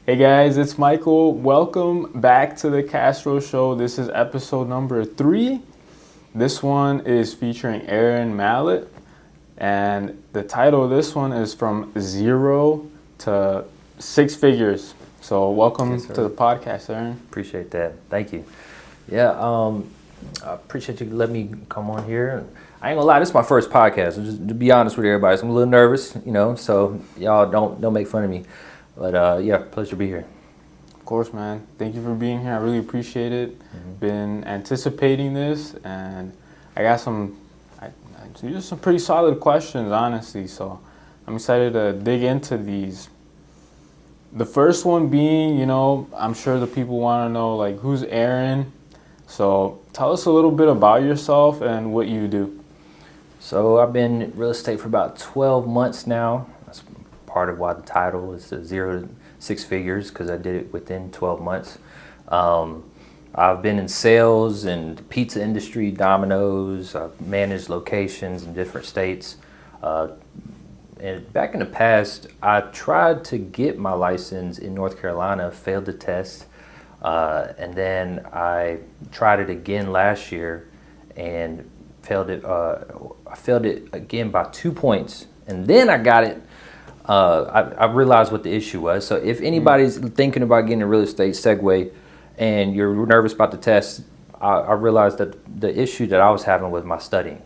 Hey guys, it's Michael. Welcome back to the Castro Show. This is episode number 3. This one is featuring Aaron Mallet, and the title of this one is From Zero to Six Figures. So welcome Yes, to the podcast, Aaron. Appreciate that. Thank you. Yeah, I appreciate you letting me come on here. I ain't gonna lie, this is my first podcast. Just to be honest with everybody, so I'm a little nervous, so y'all don't make fun of me. But yeah, pleasure to be here. Of course, man. Thank you for being here. I really appreciate it. Been anticipating this, and I got some pretty solid questions, honestly. So I'm excited to dig into these. The first one being, I'm sure the people want to know, like, who's Aaron? So tell us a little bit about yourself and what you do. So I've been in real estate for about 12 months now. That's part of why the title is 0 to 6 figures, because I did it within 12 months. I've been in sales and pizza industry, Domino's. I've managed locations in different states. And back in the past, I tried to get my license in North Carolina, failed the test, and then I tried it again last year and failed it. I failed it again by 2 points, and then I got it. I realized what the issue was. So if anybody's thinking about getting a real estate segue and you're nervous about the test, I realized that the issue that I was having was my studying.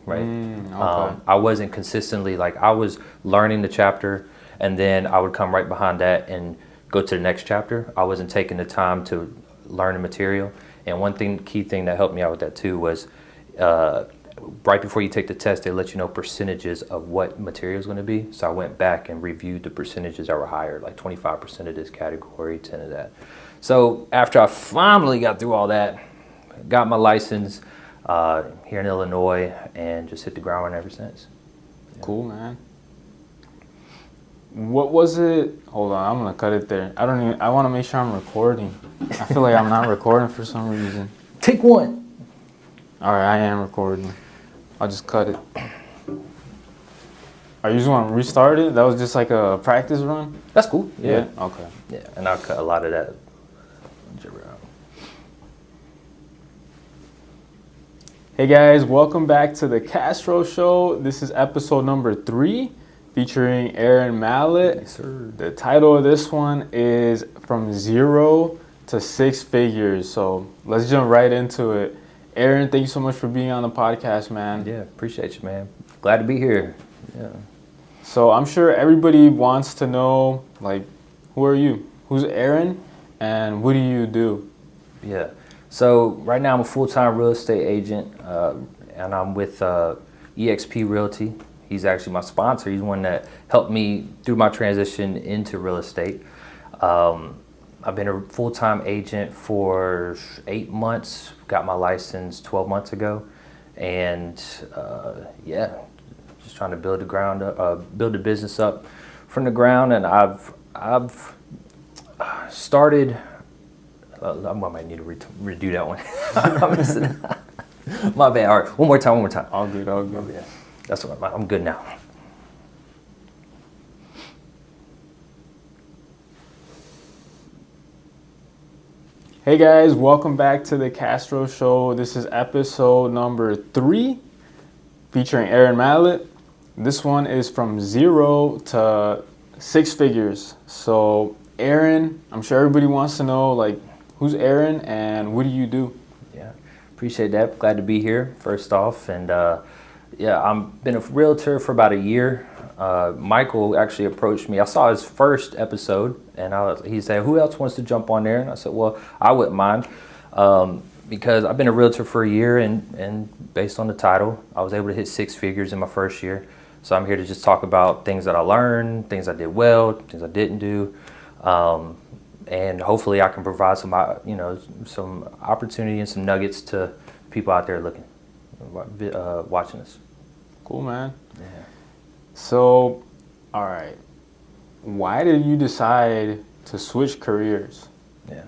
Right. Okay. I wasn't consistently, I was learning the chapter and then I would come right behind that and go to the next chapter. I wasn't taking the time to learn the material. And key thing that helped me out with that too was right before you take the test, they let you know percentages of what material is going to be. So I went back and reviewed the percentages that were higher, like 25% of this category, 10 of that. So after I finally got through all that, got my license, here in Illinois, and just hit the ground running ever since. Yeah. Cool, man. What was it? Hold on, I'm gonna cut it there. I want to make sure I'm recording. I feel like I'm not recording for some reason. Take one. All right, I am recording. I'll just cut it. Are you just want to restart it? That was just like a practice run? That's cool. Yeah? Okay. Yeah, and I'll cut a lot of that. Hey guys, welcome back to the Castro Show. This is episode number 3 featuring Aaron Mallet. Yes, sir. The title of this one is From Zero to Six Figures. So let's jump right into it. Aaron, thank you so much for being on the podcast, man. Yeah, appreciate you, man. Glad to be here. Yeah. So I'm sure everybody wants to know, who are you? Who's Aaron and what do you do? Yeah. So right now I'm a full-time real estate agent, and I'm with EXP Realty. He's actually my sponsor. He's one that helped me through my transition into real estate. I've been a full-time agent for 8 months. Got my license 12 months ago, and just trying to build the business up from the ground. And I've started. I might need to redo that one. My bad. All right, one more time. All good. Yeah. That's what I'm good now. Hey guys, welcome back to the Castro Show. This is episode number 3 featuring Aaron Mallet. This one is From Zero to Six Figures. So Aaron, I'm sure everybody wants to know, who's Aaron and what do you do? Yeah, appreciate that. Glad to be here, first off. And I've been a realtor for about a year. Michael actually approached me. I saw his first episode, and he said, who else wants to jump on there? And I said, well, I wouldn't mind, because I've been a realtor for a year, and based on the title, I was able to hit 6 figures in my first year. So I'm here to just talk about things that I learned, things I did well, things I didn't do. And hopefully I can provide some opportunity and some nuggets to people out there looking, watching us. Cool, man. Yeah. So, all right. Why did you decide to switch careers? Yeah.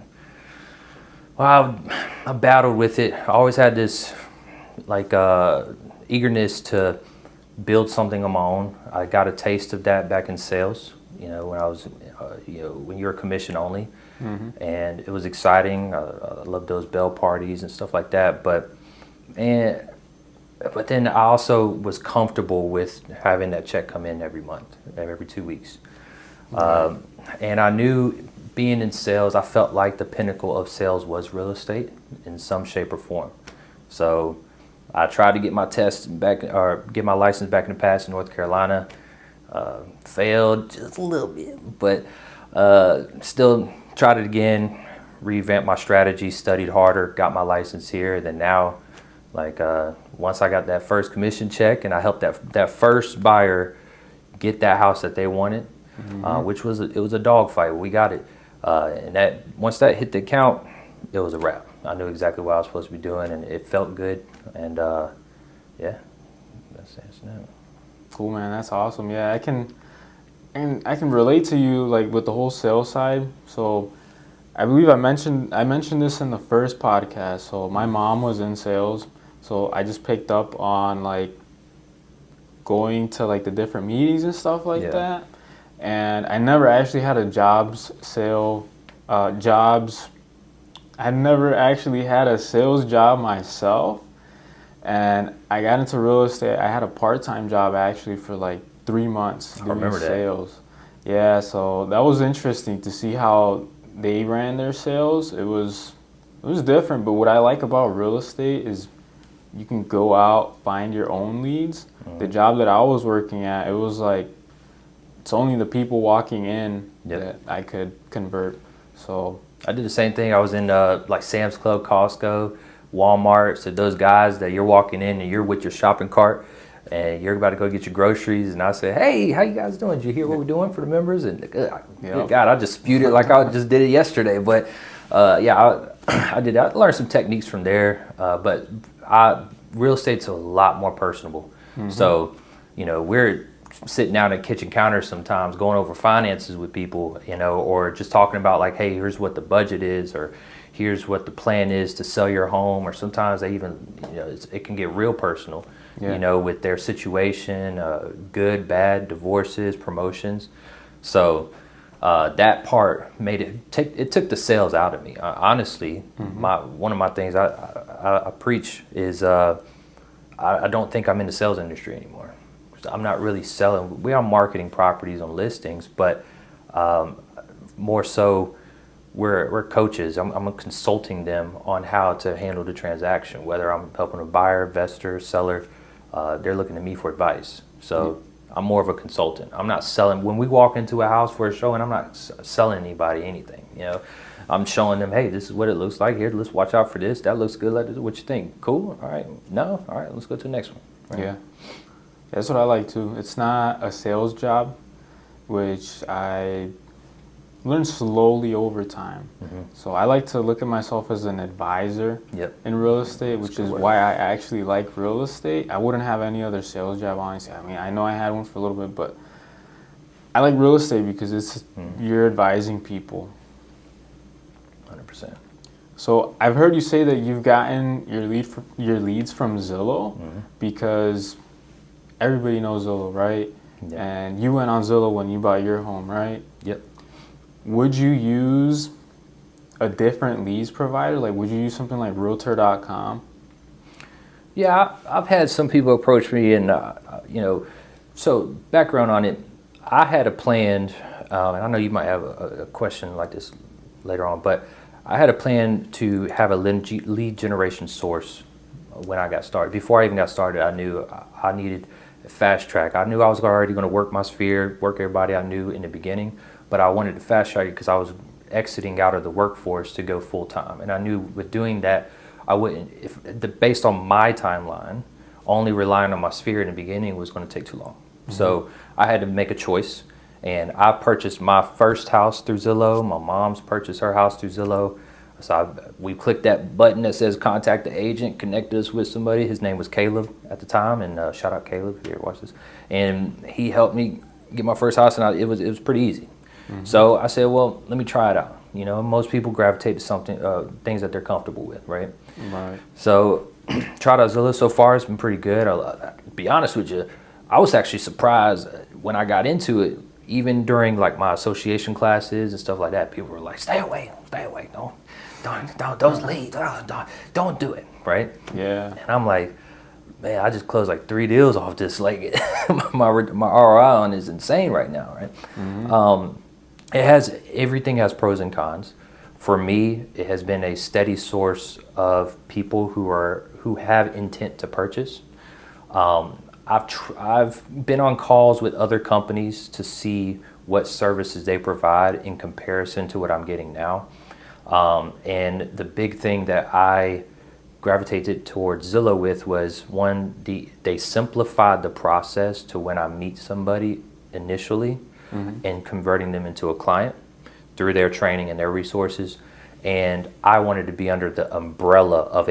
Well, I battled with it. I always had this eagerness to build something on my own. I got a taste of that back in sales. When I was when you're commission only, and it was exciting. I loved those bell parties and stuff like that. But then I also was comfortable with having that check come in every month, every 2 weeks. And I knew being in sales, I felt like the pinnacle of sales was real estate in some shape or form. So I tried to get my test back, or get my license back in the past in North Carolina. Failed just a little bit, but still tried it again, revamped my strategy, studied harder, got my license here. Then now, once I got that first commission check and I helped that first buyer get that house that they wanted, which was a dogfight. We got it, and that once that hit the account, it was a wrap. I knew exactly what I was supposed to be doing, and it felt good. And yeah, that's it. Cool, man. That's awesome. Yeah, I can relate to you like with the whole sales side. So I believe I mentioned this in the first podcast. So my mom was in sales, so I just picked up on like going to like the different meetings and stuff like that. And I never actually had a I never actually had a sales job myself. And I got into real estate. I had a part-time job actually for like 3 months doing sales. Yeah, so that was interesting to see how they ran their sales. It was different, but what I like about real estate is you can go out, find your own leads. The job that I was working at, it was like it's only the people walking in that I could convert. So I did the same thing. I was in like Sam's Club, Costco, Walmart. So those guys that you're walking in and you're with your shopping cart and you're about to go get your groceries, and I say, "Hey, how you guys doing? Did you hear what we're doing for the members?" And good God, I just spewed it like I just did it yesterday. But I did. I learned some techniques from there. But real estate's a lot more personable. So we're sitting down at kitchen counters sometimes going over finances with people, or just talking about like, hey, here's what the budget is, or here's what the plan is to sell your home. Or sometimes they even, it can get real personal, with their situation, good, bad, divorces, promotions. So that part it took the sales out of me. Honestly, one of my things I preach is I don't think I'm in the sales industry anymore. I'm not really selling. We are marketing properties on listings, but more so we're coaches. I'm consulting them on how to handle the transaction, whether I'm helping a buyer, investor, seller. They're looking to me for advice. So I'm more of a consultant. I'm not selling. When we walk into a house for a show, and I'm not selling anybody anything. I'm showing them, hey, this is what it looks like here. Let's watch out for this. That looks good. What you think? Cool. All right. No. All right. Let's go to the next one. Right? Yeah. That's what I like too. It's not a sales job, which I learned slowly over time. So I like to look at myself as an advisor in real estate, which is why I actually like real estate. I wouldn't have any other sales job, honestly. I mean, I know I had one for a little bit, but I like real estate because it's you're advising people. 100%. So I've heard you say that you've gotten your leads from Zillow because everybody knows Zillow, right? Yeah. And you went on Zillow when you bought your home, right? Yep. Would you use a different leads provider? Like, would you use something like Realtor.com? Yeah, I've had some people approach me, and so background on it. I had a plan, and I know you might have a question like this later on, but I had a plan to have a lead generation source when I got started. Before I even got started, I knew I needed a fast track. I knew I was already going to work my sphere, work everybody I knew in the beginning, but I wanted to fast track it because I was exiting out of the workforce to go full time. And I knew with doing that, I wouldn't, based on my timeline, only relying on my sphere in the beginning was going to take too long. So I had to make a choice. And I purchased my first house through Zillow. My mom's purchased her house through Zillow. So we clicked that button that says contact the agent, connect us with somebody. His name was Caleb at the time, and shout out Caleb if you ever watch this. And he helped me get my first house, and it was pretty easy. So I said, well, let me try it out. Most people gravitate to something, things that they're comfortable with, right? Right. So tried out Zillow. So far, it's been pretty good. I'll be honest with you, I was actually surprised when I got into it. even during like my association classes and stuff like that, people were like, stay away, don't those leads, don't do it, right? Yeah. And I'm like, man, I just closed like 3 deals off this. Like my ROI on is insane right now, right? Everything has pros and cons. For me, it has been a steady source of people who have intent to purchase. I've been on calls with other companies to see what services they provide in comparison to what I'm getting now. And the big thing that I gravitated towards Zillow with was one, they simplified the process to when I meet somebody initially and converting them into a client through their training and their resources. And I wanted to be under the umbrella of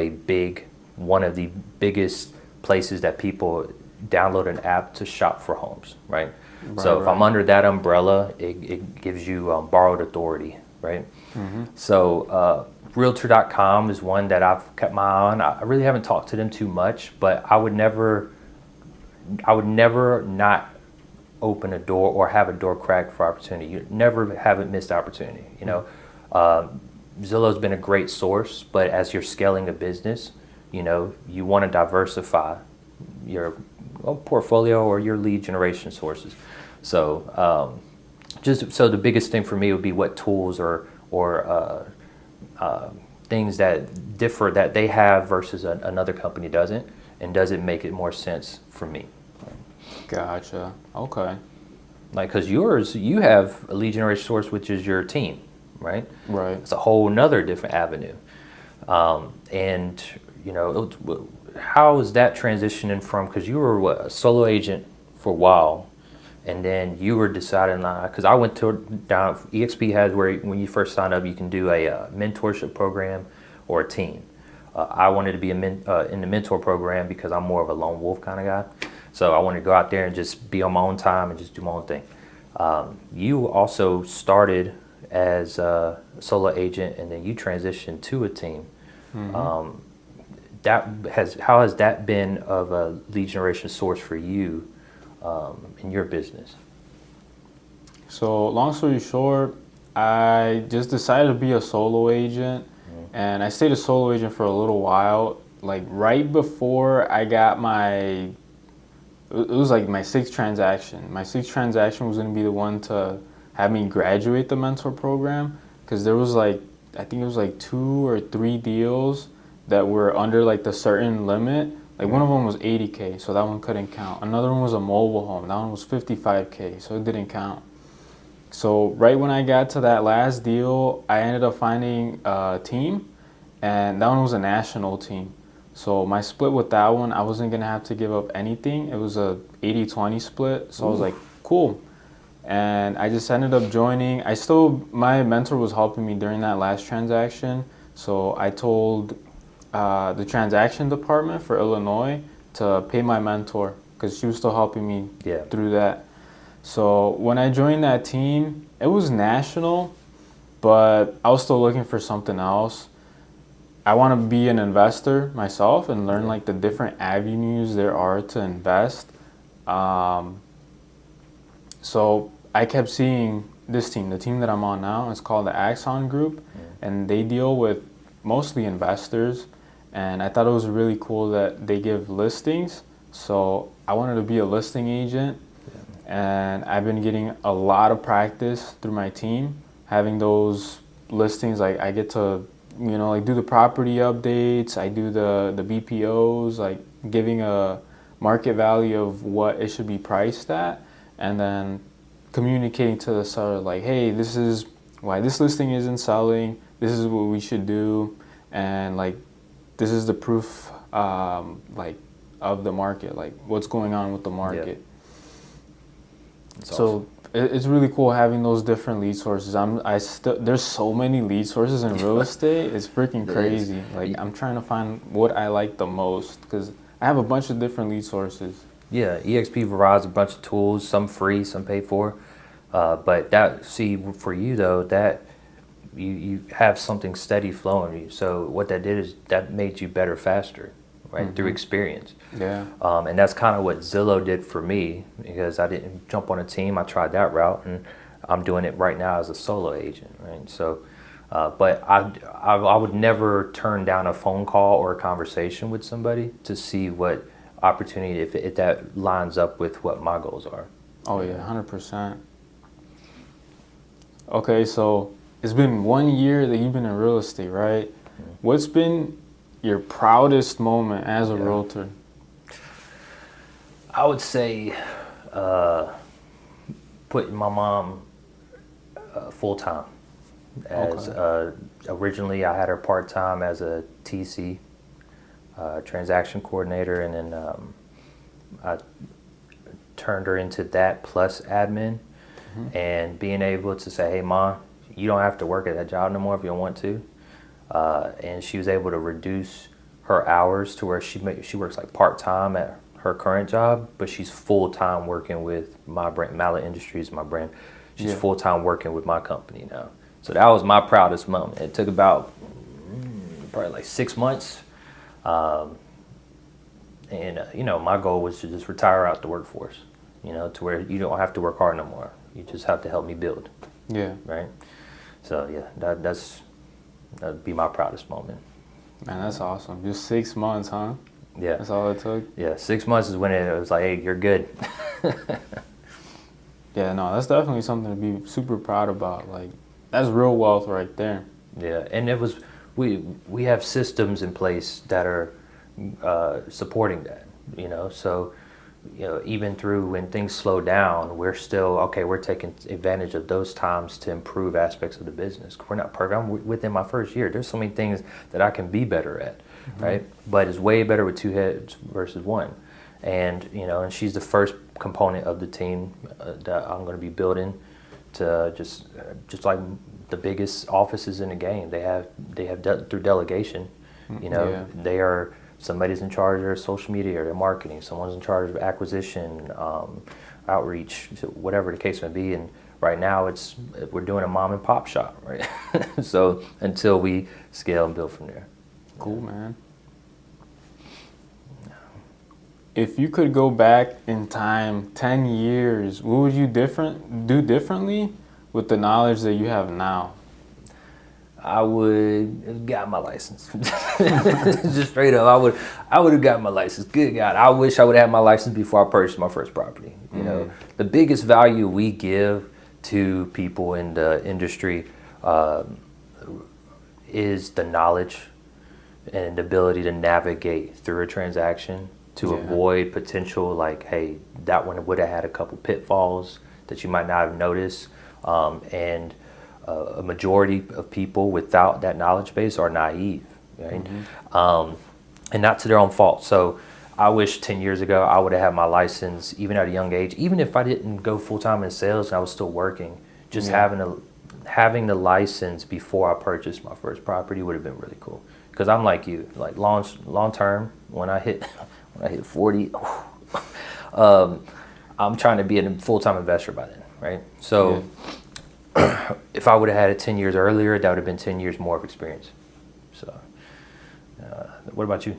one of the biggest places that people download an app to shop for homes, right? So if I'm under that umbrella, it gives you borrowed authority, right? So Realtor.com is one that I've kept my eye on. I really haven't talked to them too much, but I would never not open a door or have a door cracked for opportunity. You never have a missed opportunity. You know, Zillow's been a great source, but as you're scaling a business, you know, you want to diversify your portfolio or your lead generation sources. So so the biggest thing for me would be what tools or things that differ that they have versus another company doesn't, and does it make it more sense for me? Gotcha. Okay. Like, because you have a lead generation source, which is your team, right? Right. It's a whole nother different avenue. And, you know, how is that transitioning from, because you were a solo agent for a while, and then you were deciding, because I went down, EXP has where when you first sign up, you can do a mentorship program or a team. I wanted to be in the mentor program because I'm more of a lone wolf kind of guy. So I wanted to go out there and just be on my own time and just do my own thing. You also started as a solo agent, and then you transitioned to a team. How has that been of a lead generation source for you in your business? So long story short, I just decided to be a solo agent, and I stayed a solo agent for a little while. Like right before I got it was like my sixth transaction. My sixth transaction was going to be the one to have me graduate the mentor program, because there was like, I think it was like 2 or 3 deals that were under like the certain limit. Like one of them was 80K, so that one couldn't count. Another one was a mobile home. That one was 55K, so it didn't count. So right when I got to that last deal, I ended up finding a team, and that one was a national team. So my split with that one, I wasn't gonna have to give up anything. It was a 80-20 split, so I was like, cool. And I just ended up joining. My mentor was helping me during that last transaction, so I told the transaction department for Illinois to pay my mentor, because she was still helping me through that. So when I joined that team, it was national, but I was still looking for something else. I want to be an investor myself and learn like the different avenues there are to invest. So I kept seeing this team, the team that I'm on now. It's called the Axon Group, and they deal with mostly investors. And I thought it was really cool that they give listings. So I wanted to be a listing agent, and I've been getting a lot of practice through my team, having those listings. Like I get to, you know, like do the property updates. I do the BPOs, like giving a market value of what it should be priced at, and then communicating to the seller like, hey, this is why this listing isn't selling. This is what we should do, and like this is the proof, like of the market, like what's going on with the market. So it's really cool having those different lead sources. There's so many lead sources in real estate. It's freaking crazy. Like I'm trying to find what I like the most, because I have a bunch of different lead sources. Yeah, EXP provides a bunch of tools, some free, some paid for. But for you though, that you have something steady flowing. So what that did is that made you better faster, right? Through experience. Yeah. And that's kind of what Zillow did for me, because I didn't jump on a team. I tried that route, and I'm doing it right now as a solo agent, right? So, but I would never turn down a phone call or a conversation with somebody to see what opportunity, if that lines up with what my goals are. Oh yeah, 100%. Okay, so it's been 1 year that you've been in real estate, right? What's been your proudest moment as a realtor? I would say putting my mom full time. As originally, I had her part time as a TC, transaction coordinator, and then I turned her into that plus admin. And being able to say, "Hey, Mom, you don't have to work at that job no more if you don't want to," and she was able to reduce her hours to where she works like part time at her current job, but she's full time working with my brand, Mallet Industries, my brand. She's full time working with my company now. So that was my proudest moment. It took about probably like 6 months, and you know, my goal was to just retire out the workforce. You know, to where you don't have to work hard no more. You just have to help me build. Yeah. Right. So yeah, that'd be my proudest moment. Man, that's awesome. Just 6 months, huh? Yeah. That's all it took? Yeah, 6 months is when it was like, hey, you're good. Yeah, no, that's definitely something to be super proud about. Like, that's real wealth right there. Yeah, and it was, we have systems in place that are supporting that, you know, so, you know, even through when things slow down, we're still, okay, we're taking advantage of those times to improve aspects of the business. We're not perfect. I'm within my first year. There's so many things that I can be better at, right? But it's way better with two heads versus one. And, you know, and she's the first component of the team that I'm going to be building to just like the biggest offices in the game. They have through delegation, you know, they are, somebody's in charge of their social media or their marketing, someone's in charge of acquisition, outreach, whatever the case may be. And right now we're doing a mom and pop shop, right? So until we scale and build from there. Cool, man. If you could go back in time 10 years, what would you do differently with the knowledge that you have now? I would have got my license. Just straight up, I would have got my license. Good God, I wish I would have had my license before I purchased my first property. You know, the biggest value we give to people in the industry is the knowledge and the ability to navigate through a transaction to avoid potential, like, hey, that one would have had a couple pitfalls that you might not have noticed, and a majority of people without that knowledge base are naive, right? And not to their own fault. So I wish 10 years ago I would have had my license even at a young age, even if I didn't go full-time in sales and I was still working, just having the license before I purchased my first property would have been really cool. Because I'm like you, like long term, when I hit 40, I'm trying to be a full-time investor by then, right? So if I would have had it 10 years earlier, that would have been 10 years more of experience. So, what about you?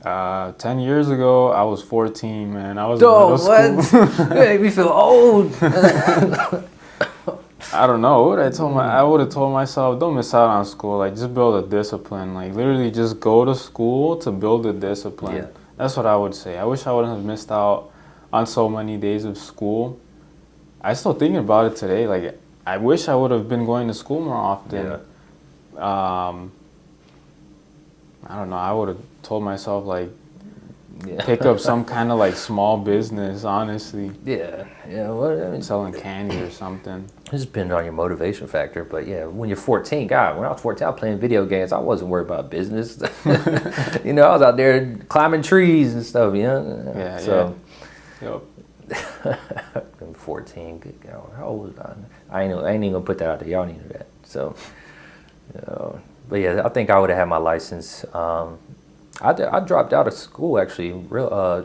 10 years ago, I was 14, man. I was in middle school. What? You made me feel old. I don't know. I would have told myself, don't miss out on school. Like, just build a discipline. Like, literally just go to school to build a discipline. Yeah. That's what I would say. I wish I wouldn't have missed out on so many days of school. I still thinking about it today. Like, I wish I would have been going to school more often. I don't know. I would have told myself, like, pick up some kind of like small business, honestly. Yeah. Well, I mean, selling candy or something. It just depends on your motivation factor. But yeah, when you're 14, God, when I was 14, I was playing video games. I wasn't worried about business. You know, I was out there climbing trees and stuff, you know? Yeah, so, Yep. I'm 14. Good God, how old was I? I ain't even gonna put that out there. Y'all need to know that. So, but yeah, I think I would have had my license. I dropped out of school actually,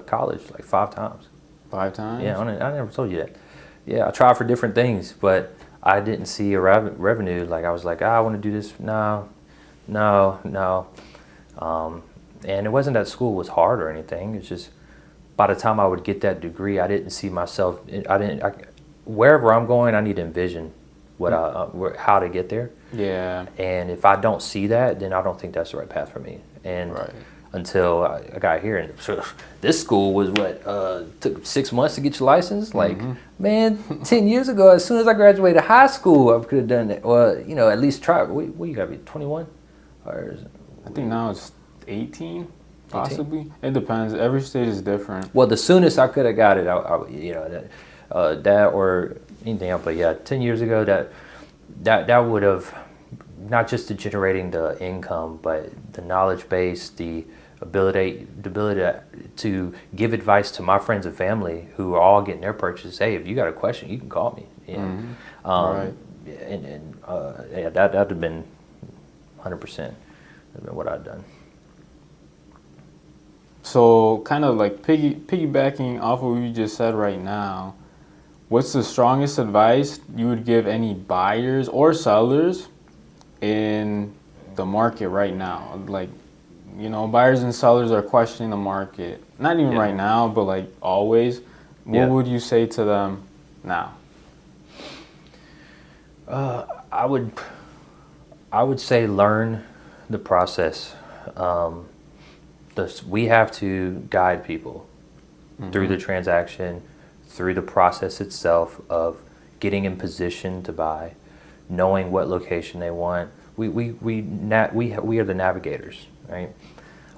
college, like 5 times. 5 times? Yeah, I never told you that. Yeah, I tried for different things, but I didn't see a revenue. Like I was like, I want to do this. No. And it wasn't that school was hard or anything. It's just by the time I would get that degree, I didn't see myself. Wherever I'm going, I need to envision how to get there. Yeah. And if I don't see that, then I don't think that's the right path for me. And Right. until I got here, and so this school was took 6 months to get your license. Like, man, 10 years ago, as soon as I graduated high school, I could have done it. Well, at least try. What you got to be 21, or is it, I think now it's 18, possibly. It depends. Every state is different. well, the soonest I could have got it, that or anything else. But yeah, 10 years ago, that would have not just the generating the income, but the knowledge base, the ability to give advice to my friends and family who are all getting their purchase. Hey, if you got a question, you can call me. Right. Yeah, that would have been 100% what I'd done. So, kind of like piggybacking off of what you just said right now, what's the strongest advice you would give any buyers or sellers in the market right now? Like, buyers and sellers are questioning the market. Not even right now, but like always. What would you say to them now? I would say learn the process. We have to guide people through the transaction, through the process itself of getting in position to buy, knowing what location they want. We are the navigators, right?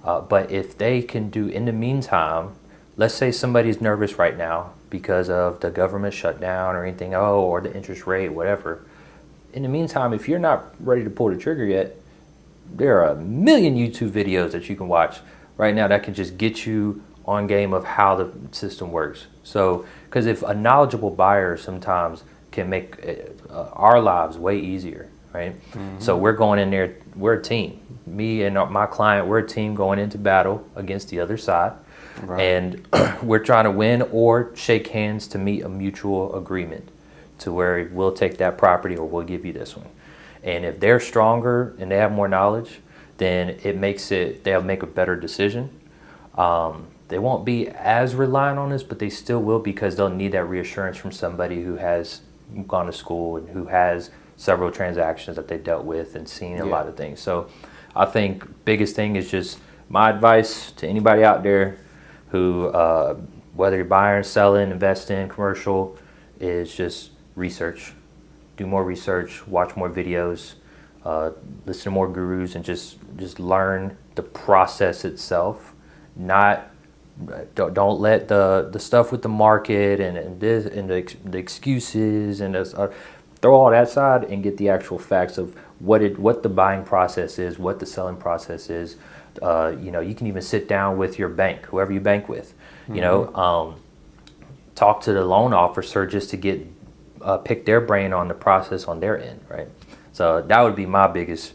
But if they can do in the meantime, let's say somebody's nervous right now because of the government shutdown or anything, or the interest rate, whatever. In the meantime, if you're not ready to pull the trigger yet, there are a million YouTube videos that you can watch right now that can just get you on game of how the system works. So, because if a knowledgeable buyer sometimes can make our lives way easier, right? So we're going in there, we're a team. Me and my client, we're a team going into battle against the other side. Right. And we're trying to win or shake hands to meet a mutual agreement to where we'll take that property or we'll give you this one. And if they're stronger and they have more knowledge, then they'll make a better decision. They won't be as reliant on this, but they still will, because they'll need that reassurance from somebody who has gone to school and who has several transactions that they dealt with and seen a lot of things. So I think biggest thing is just my advice to anybody out there who, whether you're buying, selling, investing, commercial, is just research. Do more research, watch more videos, listen to more gurus, and just learn the process itself. Don't let the stuff with the market and this and the excuses and throw all that aside and get the actual facts of what the buying process is, what the selling process is. You can even sit down with your bank, whoever you bank with. Talk to the loan officer just to get pick their brain on the process on their end, right? So that would be my biggest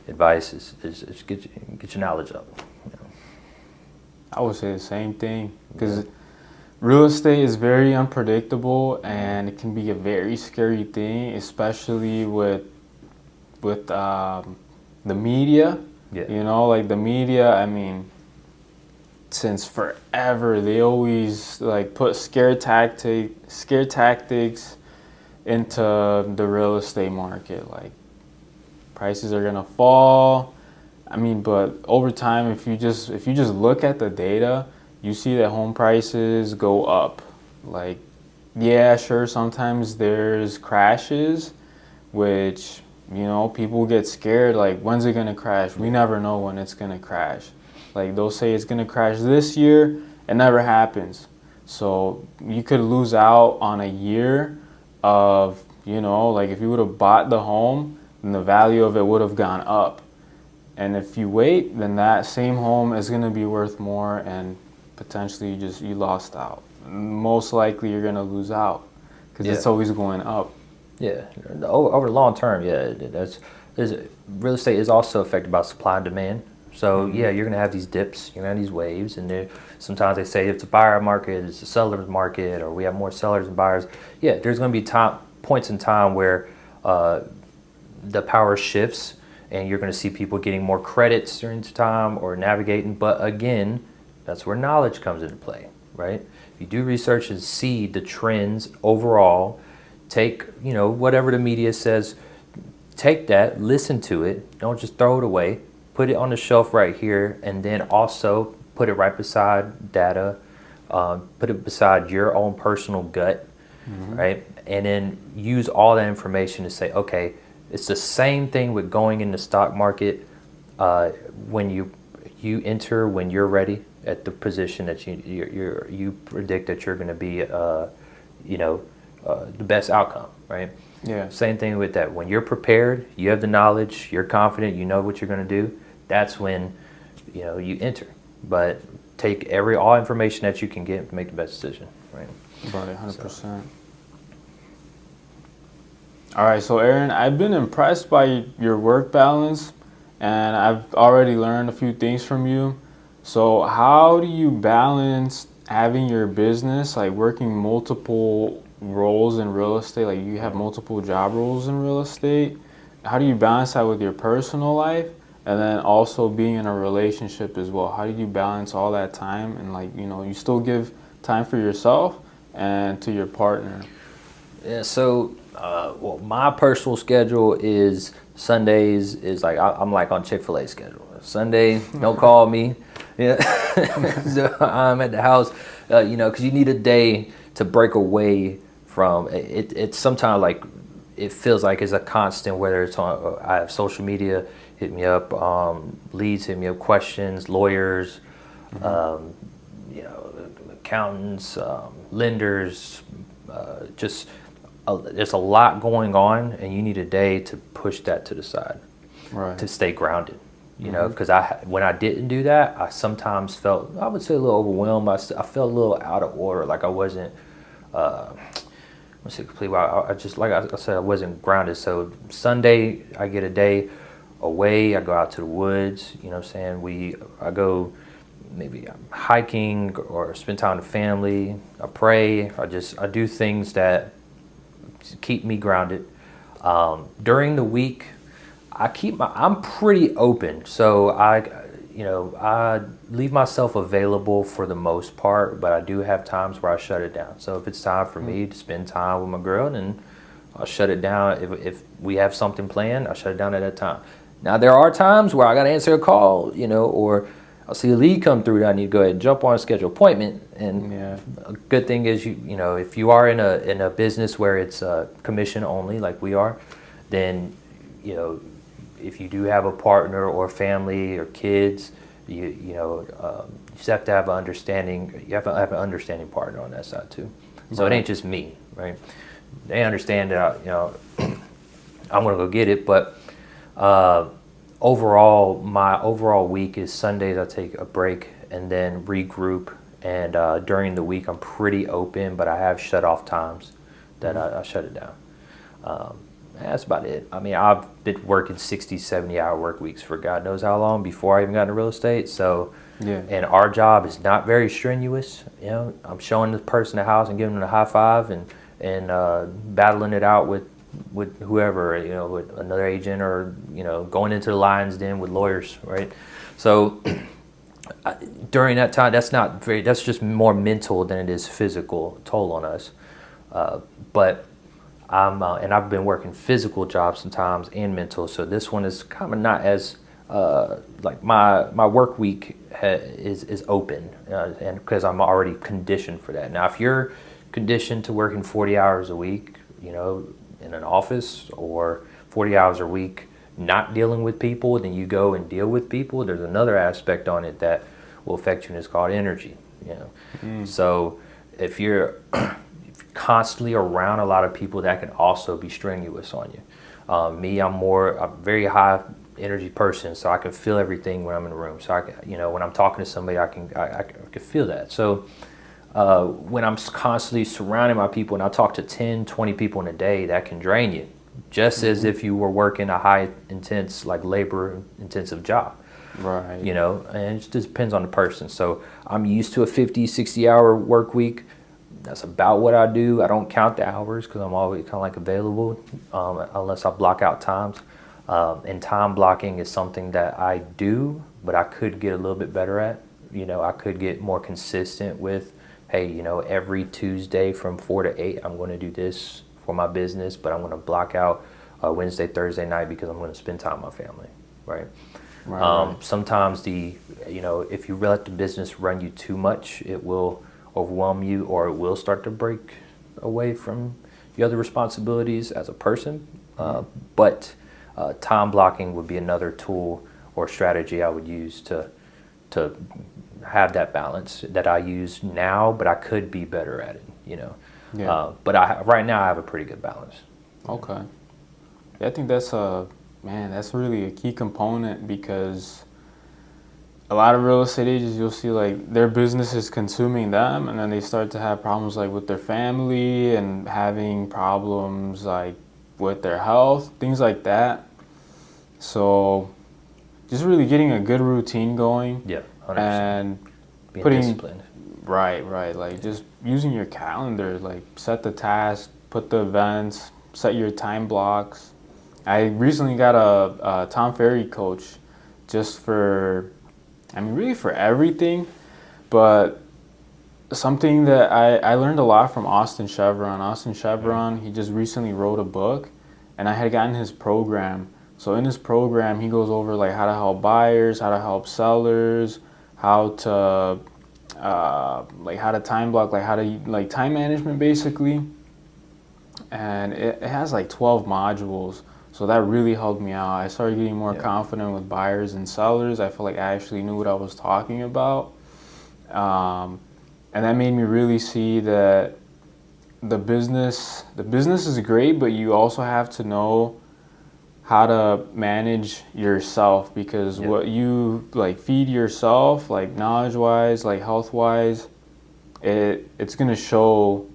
advice: is get your knowledge up. I would say the same thing, because real estate is very unpredictable and it can be a very scary thing, especially with the media. Like the media, I mean, since forever they always like put scare tactics into the real estate market. Like, prices are gonna fall. I mean, but over time, if you just look at the data, you see that home prices go up. Like, yeah, sure, sometimes there's crashes, which, people get scared. Like, when's it gonna crash? We never know when it's gonna crash. Like, they'll say it's gonna crash this year, it never happens. So you could lose out on a year of, like if you would have bought the home, then the value of it would have gone up. And if you wait, then that same home is going to be worth more, and potentially you lost out. Most likely you're going to lose out because it's always going up. Yeah, over the long term, real estate is also affected by supply and demand. So you're going to have these dips, you're going to have these waves, and sometimes they say it's a buyer market, it's a seller's market, or we have more sellers than buyers. Yeah, there's going to be points in time where the power shifts, and you're going to see people getting more credits during the time or navigating. But again, that's where knowledge comes into play, right? If you do research and see the trends overall, take, whatever the media says, take that, listen to it, don't just throw it away, put it on the shelf right here, and then also put it right beside data, put it beside your own personal gut, right? And then use all that information to say, okay, it's the same thing with going in the stock market. When you enter when you're ready at the position that you predict that you're going to be, the best outcome, right? Yeah. Same thing with that. When you're prepared, you have the knowledge, you're confident, you know what you're going to do. That's when, you enter. But take all information that you can get to make the best decision, right? Right, 100%. All right, so Aaron, I've been impressed by your work balance, and I've already learned a few things from you. So how do you balance having your business, like working multiple roles in real estate? Like you have multiple job roles in real estate. How do you balance that with your personal life, and then also being in a relationship as well? How do you balance all that time and you still give time for yourself and to your partner? Yeah, so my personal schedule is Sundays is like I'm like on Chick-fil-A schedule. Sunday, don't call me. Yeah, so I'm at the house, because you need a day to break away from it. It's sometimes like it feels like it's a constant. Whether it's on, I have social media hit me up, leads hit me up, questions, lawyers, accountants, lenders, just. There's a lot going on, and you need a day to push that to the side, right, to stay grounded. Because when I didn't do that, I sometimes felt, I would say, a little overwhelmed. I felt a little out of order, like I wasn't. Let's say completely. I just, like I said, I wasn't grounded. So Sunday, I get a day away. I go out to the woods. You know what I'm saying? I go. Maybe I'm hiking or spend time with family. I pray. I do things that keep me grounded. During the week, I'm pretty open, so I leave myself available for the most part, but I do have times where I shut it down. So if it's time for me to spend time with my girl, then I'll shut it down. If we have something planned, I'll shut it down at that time. Now there are times where I got to answer a call, or I'll see a lead come through that I need to go ahead and jump on a scheduled appointment. And a good thing is, if you are in a business where it's commission only, like we are, then if you do have a partner or family or kids, you just have to have an understanding. You have to have an understanding partner on that side too. So It ain't just me, right? They understand that I'm gonna go get it, but. Overall, my overall week is Sundays I take a break and then regroup, and during the week I'm pretty open, but I have shut off times that I shut it down. That's about it. I mean, I've been working 60, 70-hour work weeks for God knows how long before I even got into real estate. So, and our job is not very strenuous. I'm showing the person the house and giving them a high five and battling it out with whoever, with another agent, or going into the lion's den with lawyers, right? So during that time, that's just more mental than it is physical toll on us. But and I've been working physical jobs sometimes and mental, so this one is kind of not as like my work week is open, and because I'm already conditioned for that. Now, if you're conditioned to working 40 hours a week, in an office, or 40 hours a week not dealing with people, then you go and deal with people. There's another aspect on it that will affect you, and it's called energy. So if you're constantly around a lot of people, that can also be strenuous on you. Me, I'm a very high energy person, so I can feel everything when I'm in the room. So I can, when I'm talking to somebody, I can feel that. So when I'm constantly surrounded by people, and I talk to 10, 20 people in a day, that can drain you, just as if you were working a high intense, like labor intensive job. Right. And it just depends on the person. So I'm used to a 50, 60-hour work week. That's about what I do. I don't count the hours because I'm always kind of like available, unless I block out times. And time blocking is something that I do, but I could get a little bit better at. I could get more consistent with, hey, every Tuesday from 4 to 8, I'm going to do this for my business, but I'm going to block out Wednesday, Thursday night because I'm going to spend time with my family, right? Right. Sometimes if you let the business run you too much, it will overwhelm you, or it will start to break away from your other responsibilities as a person. But time blocking would be another tool or strategy I would use to have that balance that I use now, but I could be better at it. Yeah. But right now I have a pretty good balance. Okay. Yeah, I think that's really a key component, because a lot of real estate agents, you'll see like their business is consuming them, and then they start to have problems like with their family and having problems like with their health, things like that. So just really getting a good routine going. Yeah, 100%. And Being putting disciplined. right, like just using your calendar, like set the task, put the events, set your time blocks. I recently got a Tom Ferry coach just really for everything, but something that I learned a lot from Austin Chevron. Austin Chevron, he just recently wrote a book, and I had gotten his program. So in his program, he goes over like how to help buyers, how to help sellers, how to how to time block, like how to like time management basically. And it has like 12 modules. So that really helped me out. I started getting more confident with buyers and sellers. I felt like I actually knew what I was talking about. And that made me really see that the business is great, but you also have to know how to manage yourself, because what you like feed yourself, like knowledge wise, like health wise, it's gonna show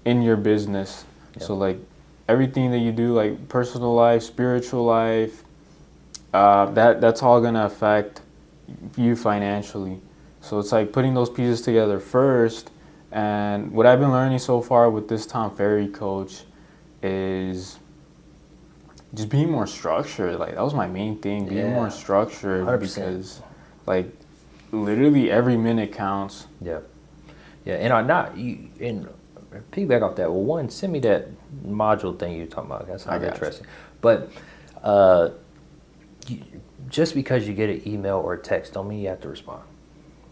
in your business. So like everything that you do, like personal life, spiritual life, that's all gonna affect you financially. So it's like putting those pieces together first. And what I've been learning so far with this Tom Ferry coach is just being more structured. Like that was my main thing, being more structured, 100%. because like literally every minute counts. Yeah, and I not you and piggyback off that. Well, one, send me that module thing you're talking about. That sounds interesting. But just because you get an email or a text, don't mean you have to respond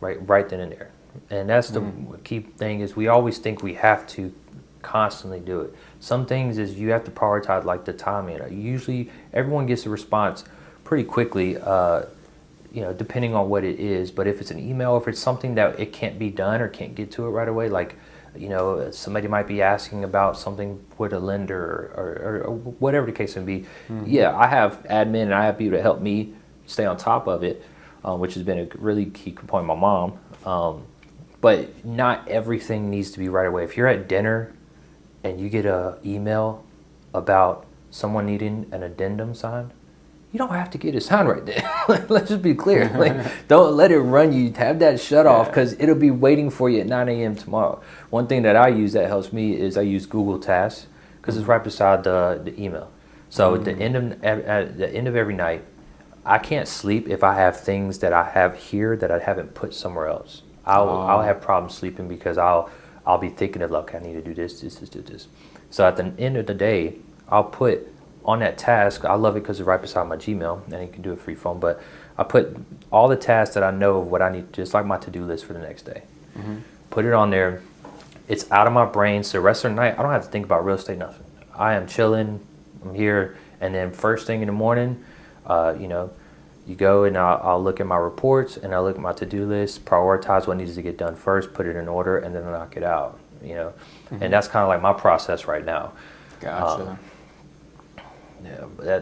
right then and there. And that's the key thing, is we always think we have to constantly do it. Some things is you have to prioritize, like the timing. Usually everyone gets a response pretty quickly, depending on what it is. But if it's an email, if it's something that it can't be done or can't get to it right away, like somebody might be asking about something with a lender or whatever the case may be. Yeah, I have admin and I have people to help me stay on top of it, which has been a really key component. My mom. But not everything needs to be right away. If you're at dinner and you get an email about someone needing an addendum signed, you don't have to get it signed right there. Let's just be clear. Like, don't let it run you. Have that shut off, because it'll be waiting for you at 9 a.m. tomorrow. One thing that I use that helps me is I use Google Tasks, because it's right beside the email. So at the end of every night, I can't sleep if I have things that I have here that I haven't put somewhere else. I'll have problems sleeping, because I'll be thinking of, look, I need to do this. So at the end of the day, I'll put on that task. I love it because it's right beside my Gmail, and you can do it free phone. But I put all the tasks that I know of what I need, just like my to-do list for the next day. Put it on there. It's out of my brain. So the rest of the night, I don't have to think about real estate, nothing. I am chilling. I'm here, and then first thing in the morning, you go and I'll look at my reports, and I'll look at my to-do list, prioritize what needs to get done first, put it in order, and then knock it out, And that's kind of like my process right now. Gotcha. But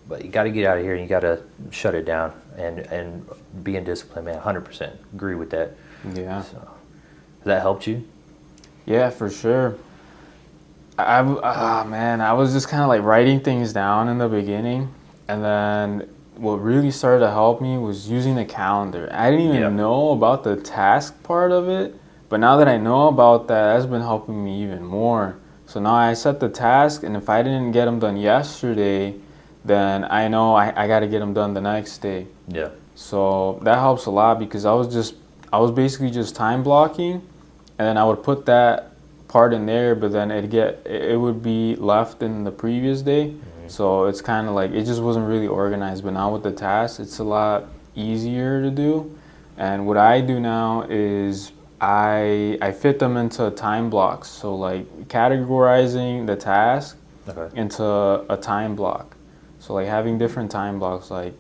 but you got to get out of here, and you got to shut it down and be in discipline, man. 100% agree with that. Yeah. So, has that helped you? Yeah, for sure. I was just kind of like writing things down in the beginning. And then what really started to help me was using the calendar. I didn't even know about the task part of it, but now that I know about that, that's been helping me even more. So now I set the task, and if I didn't get them done yesterday, then I know I got to get them done the next day. Yeah. So that helps a lot because I was basically just time blocking, and then I would put that part in there, but then it would be left in the previous day. So it's kind of like it just wasn't really organized. But now with the tasks, it's a lot easier to do. And what I do now is I fit them into time blocks. So like categorizing the task into a time block. So like having different time blocks, like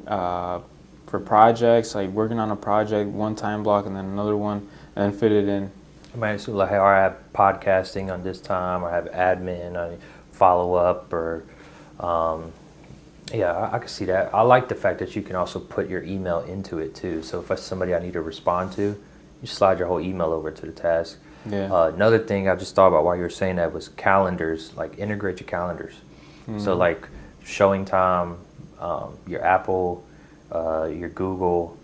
for projects, like working on a project, one time block and then another one, and then fit it in. I might so like, or I have podcasting on this time, or I have admin, I follow up, or yeah, I can see that. I like the fact that you can also put your email into it too. So if it's somebody I need to respond to, you slide your whole email over to the task. Yeah. Another thing I just thought about while you were saying that was calendars. Like integrate your calendars. So like showing time, your Apple, your Google,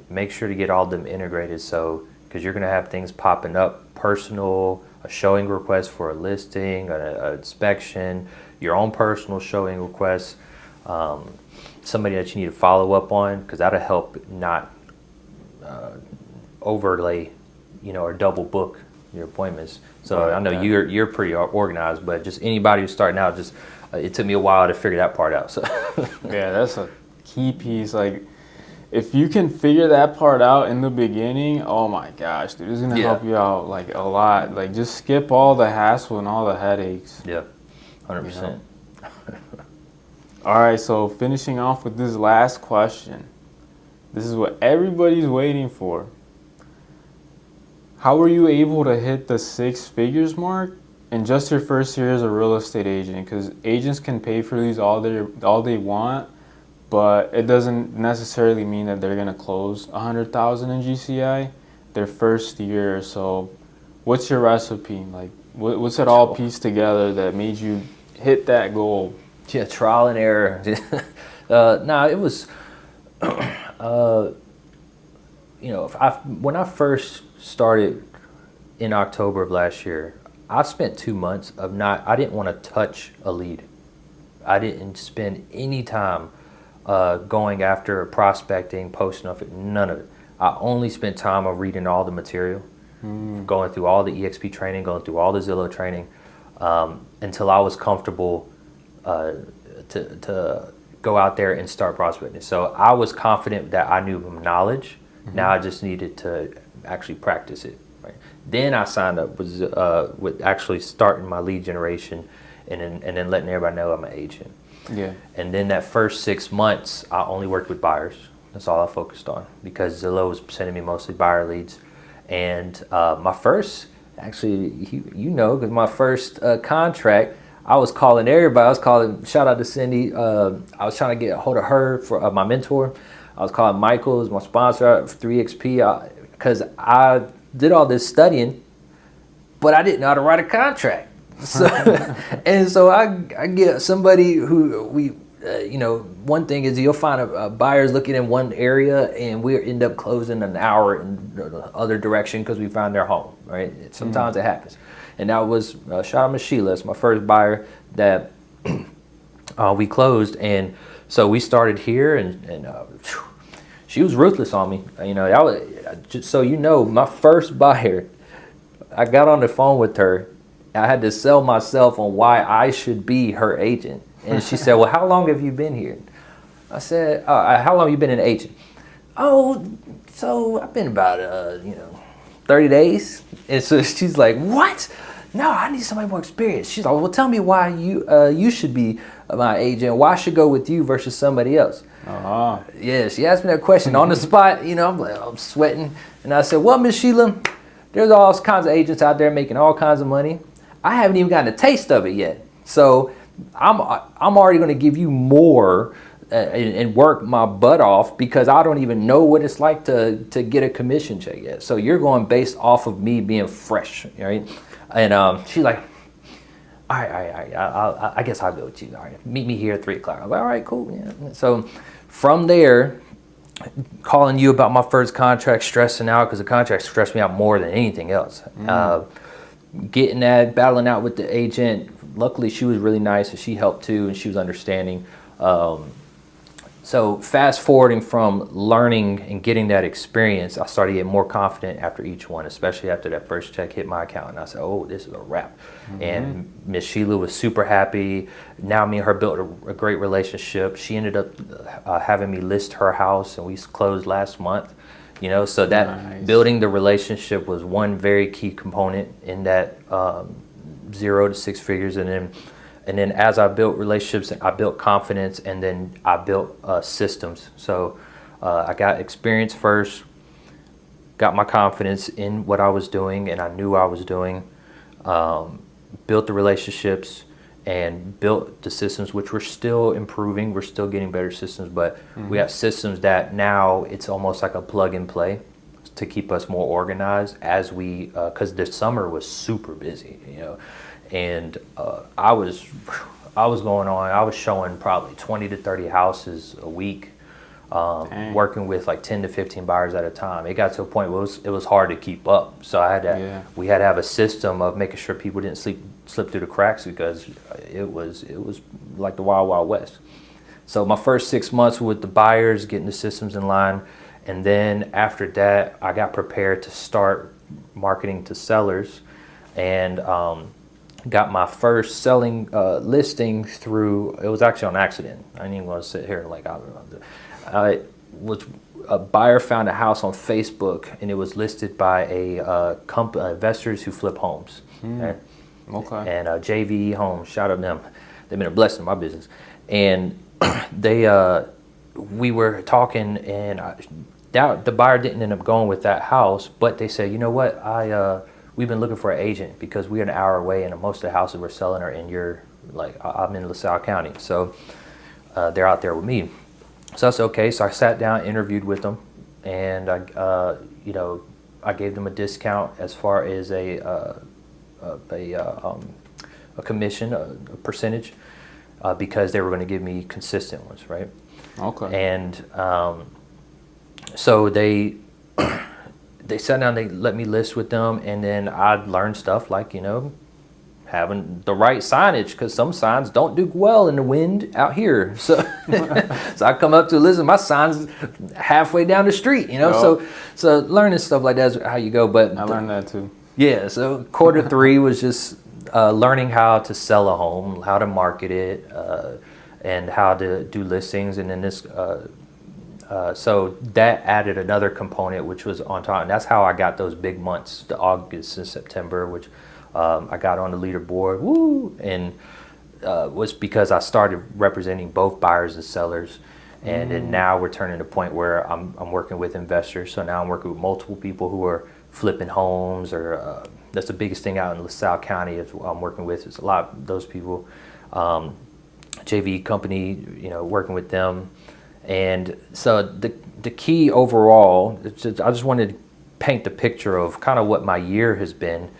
make sure to get all of them integrated. So because you're going to have things popping up, personal, a showing request for a listing, an inspection, your own personal showing request, somebody that you need to follow up on, because that'll help not overlay, or double book your appointments. So I know you're pretty organized, but just anybody who's starting out, just it took me a while to figure that part out. So yeah, that's a key piece. Like if you can figure that part out in the beginning, oh my gosh, dude, it's gonna help you out like a lot. Like just skip all the hassle and all the headaches. Yeah, 100%. All right, so finishing off with this last question. This is what everybody's waiting for. How were you able to hit the 6 figures mark in just your first year as a real estate agent? Because agents can pay for these all they want, but it doesn't necessarily mean that they're gonna close $100,000 in GCI their first year. So, what's your recipe? Like, what's it all pieced together that made you hit that goal? Yeah, trial and error. No, it was, when I first started in October of last year, I spent 2 months I didn't want to touch a lead. I didn't spend any time going after prospecting, posting of it, none of it. I only spent time of reading all the material, going through all the EXP training, going through all the Zillow training, until I was comfortable to go out there and start prospecting. So I was confident that I knew knowledge. Now I just needed to actually practice it. Right? Then I signed up with actually starting my lead generation, and then letting everybody know I'm an agent. Yeah. And then that first 6 months, I only worked with buyers. That's all I focused on, because Zillow was sending me mostly buyer leads. And my first, actually, because my first contract, I was calling everybody. Shout out to Cindy. I was trying to get a hold of her for my mentor. I was calling Michael, who's my sponsor, 3XP, because I did all this studying, but I didn't know how to write a contract. So, and so I get somebody who one thing is you'll find a buyers looking in one area, and we end up closing an hour in the other direction because we found their home, right? Sometimes it happens. And that was, shout out to Sheila, it's my first buyer that we closed. And so we started here, and she was ruthless on me. That was, just so my first buyer, I got on the phone with her. I had to sell myself on why I should be her agent. And she said, well, how long have you been here? I said, how long have you been an agent? Oh, so I've been about, 30 days. And so she's like, what? No, I need somebody more experienced. She's like, well, tell me why you should be my agent. Why I should go with you versus somebody else? Uh-huh. Yeah, she asked me that question on the spot. I'm sweating. And I said, well, Miss Sheila, there's all kinds of agents out there making all kinds of money. I haven't even gotten a taste of it yet. So I'm already going to give you more and work my butt off, because I don't even know what it's like to get a commission check yet. So you're going based off of me being fresh, right? And she's like, all right, I guess I'll go with you. All right, meet me here at 3 o'clock. I was like, all right, cool. Yeah. So from there, calling you about my first contract, stressing out, because the contract stressed me out more than anything else. Getting that, battling out with the agent, luckily she was really nice and she helped too, and she was understanding. So fast forwarding from learning and getting that experience, I started getting more confident after each one, especially after that first check hit my account. And I said, oh, this is a wrap. And Miss Sheila was super happy. Now me and her built a great relationship. She ended up having me list her house, and we closed last month. So that building the relationship was one very key component in that 0 to 6 figures. And then as I built relationships, I built confidence, and then I built systems. So I got experience first, got my confidence in what I was doing, and I knew I was doing, built the relationships, and built the systems, which we're still improving. We're still getting better systems, but we got systems that now it's almost like a plug and play to keep us more organized as we, because the summer was super busy, and I was going on. I was showing probably 20 to 30 houses a week, working with like 10 to 15 buyers at a time. It got to a point where it was hard to keep up. So we had to have a system of making sure people didn't slip through the cracks, because it was like the wild, wild west. So my first 6 months with the buyers, getting the systems in line, and then after that, I got prepared to start marketing to sellers, and got my first selling listing through. It was actually on accident. I ain't even gonna sit here like I was. A buyer found a house on Facebook, and it was listed by a investors who flip homes. Okay. And JV Homes, shout out to them. They've been a blessing in my business. And we were talking, and the buyer didn't end up going with that house, but they said, you know what, we've been looking for an agent because we're an hour away, and most of the houses we're selling are in I'm in LaSalle County. So they're out there with me. So I said, okay. So I sat down, interviewed with them, and I gave them a discount as far as a commission, a percentage, because they were going to give me consistent ones, right? Okay. And so they sat down, they let me list with them, and then I learned stuff like, having the right signage, because some signs don't do well in the wind out here. So so I come up to listen, my sign's halfway down the street, so learning stuff like that is how you go. But I learned that too. Yeah, so quarter 3 was just learning how to sell a home, how to market it, and how to do listings, and then this so that added another component, which was on top, and that's how I got those big months, the August and September, which I got on the leaderboard, and was because I started representing both buyers and sellers, and then now we're turning to the point where I'm working with investors. So now I'm working with multiple people who are flipping homes, or that's the biggest thing out in LaSalle County is I'm working with. It's a lot of those people, JV company, working with them. And so the key overall, I just wanted to paint the picture of kind of what my year has been.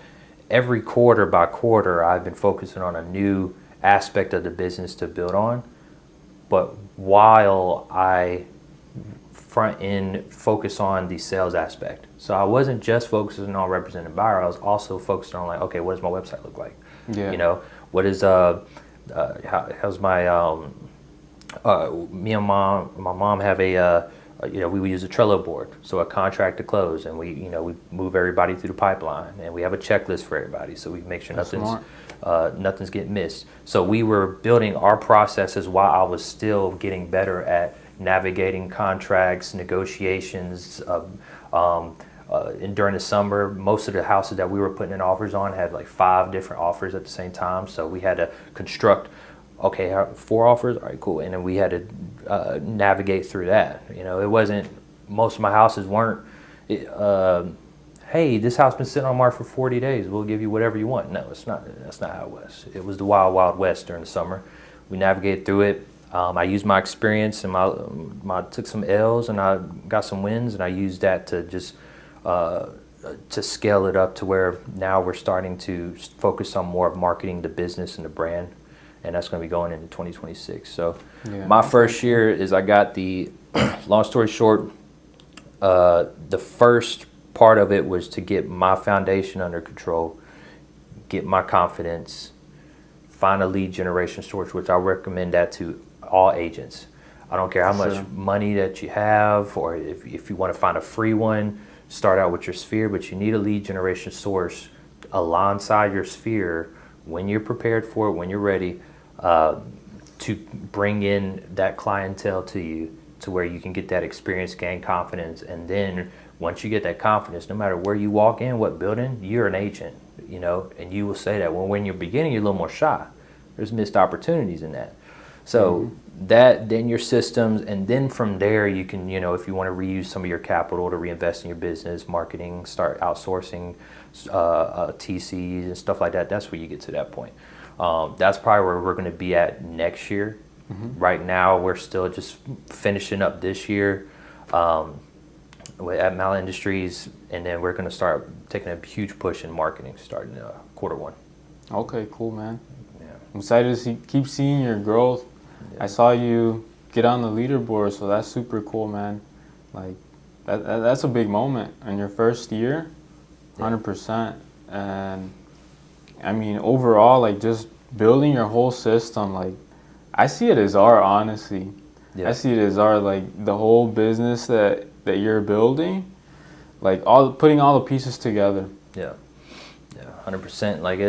Every quarter by quarter, I've been focusing on a new aspect of the business to build on. But while I front end focus on the sales aspect. So I wasn't just focusing on representing buyer, I was also focused on okay, what does my website look like? Yeah. What is how's my me and my mom have we use a Trello board, so a contract to close, and we move everybody through the pipeline, and we have a checklist for everybody, so we make sure nothing's getting missed. So we were building our processes while I was still getting better at navigating contracts, negotiations. And during the summer, most of the houses that we were putting in offers on had like 5 different offers at the same time, so we had to construct. Okay, 4 offers, all right, cool. And then we had to navigate through that. It wasn't, most of my houses weren't, hey, this house been sitting on market for 40 days, we'll give you whatever you want. No, that's not how it was. It was the wild, wild west during the summer. We navigated through it. I used my experience, and I took some L's, and I got some wins, and I used that to just to scale it up to where now we're starting to focus on more of marketing the business and the brand. And that's going to be going into 2026. So my first year is I got the, long story short, the first part of it was to get my foundation under control, get my confidence, find a lead generation source, which I recommend that to all agents. I don't care how much money that you have, or if you want to find a free one, start out with your sphere, but you need a lead generation source alongside your sphere when you're prepared for it, when you're ready, to bring in that clientele to you, to where you can get that experience, gain confidence, and then once you get that confidence, no matter where you walk in, what building, you're an agent, you know, and you will say that. Well, when you're beginning, you're a little more shy. There's missed opportunities in that. So that, then your systems, and then from there you can, you know, if you want to reuse some of your capital to reinvest in your business, marketing, start outsourcing TCs and stuff like that. That's where you get to that point. That's probably where we're going to be at next year. Right now, we're still just finishing up this year at Mallet Industries, and then we're going to start taking a huge push in marketing starting Q1. Okay, cool, man. Yeah. I'm excited to keep seeing your growth. I saw you get on the leaderboard, so that's super cool, man. Like, that's a big moment in your first year, 100%. And I mean, overall, like, just building your whole system, like, I see it as art, honestly. I see it as art, like, the whole business that you're building, like, putting all the pieces together. Yeah, 100%. Like,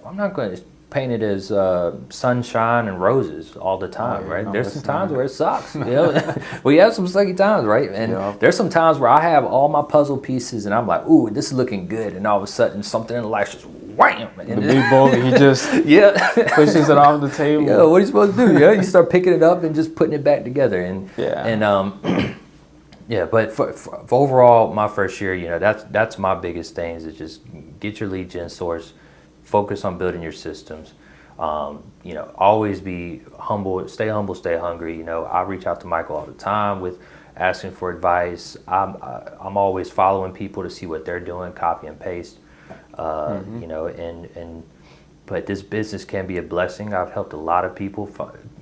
I'm not going to paint it as sunshine and roses all the time, right? No, there's some times where it sucks. You know? We have some sucky times, right? And there's some times where I have all my puzzle pieces and I'm like, ooh, this is looking good, and all of a sudden something in the life just wham! The big bully, he just pushes it off the table. Yeah, what are you supposed to do? Yeah, you start picking it up and just putting it back together, and yeah, but for overall, my first year, you know, that's my biggest thing, is just get your lead gen source, focus on building your systems. You know, always be humble, stay hungry. You know, I reach out to Michael all the time with asking for advice. I'm always following people to see what they're doing, copy and paste. You know, but this business can be a blessing. I've helped a lot of people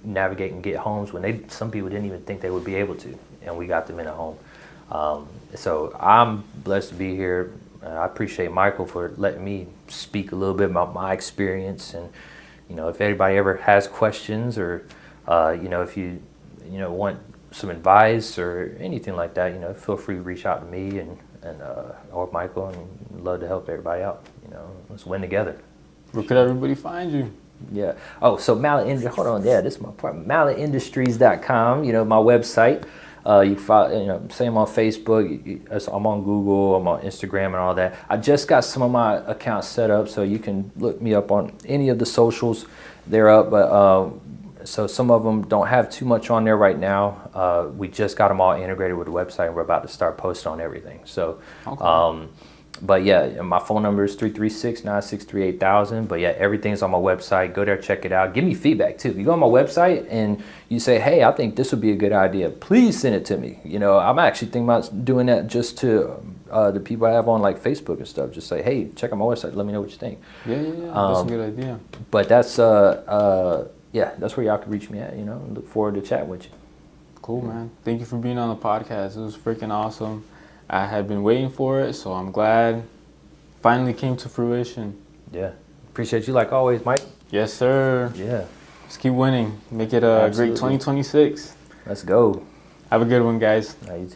navigate and get homes when some people didn't even think they would be able to, and we got them in a home. So I'm blessed to be here. I appreciate Michael for letting me speak a little bit about my experience, and you know, if anybody ever has questions, or you know, if you want some advice or anything like that, you know, feel free to reach out to me and or Michael, and love to help everybody out. You know, let's win together. Where could everybody find you? Yeah. Oh, so Mallet hold on. Yeah, this is my part. MalletIndustries.com. You know, my website. You can follow, you know, same on Facebook. I'm on Google. I'm on Instagram and all that. I just got some of my accounts set up, so you can look me up on any of the socials. They're up, but so some of them don't have too much on there right now. We just got them all integrated with the website, and we're about to start posting on everything. So, but yeah, my phone number is 336-963-8000. But yeah, everything's on my website. Go there, check it out. Give me feedback too. If you go on my website and you say, hey, I think this would be a good idea, please send it to me. You know, I'm actually thinking about doing that just to the people I have on like Facebook and stuff. Just say, hey, check out my website. Let me know what you think. Yeah. That's a good idea. But that's yeah, that's where y'all can reach me at. You know, look forward to chatting with you. Cool, man. Thank you for being on the podcast. It was freaking awesome. I had been waiting for it, so I'm glad finally came to fruition. Yeah. Appreciate you like always, Mike. Yes, sir. Yeah. Let's keep winning. Make it a great 2026. Let's go. Have a good one, guys. You too.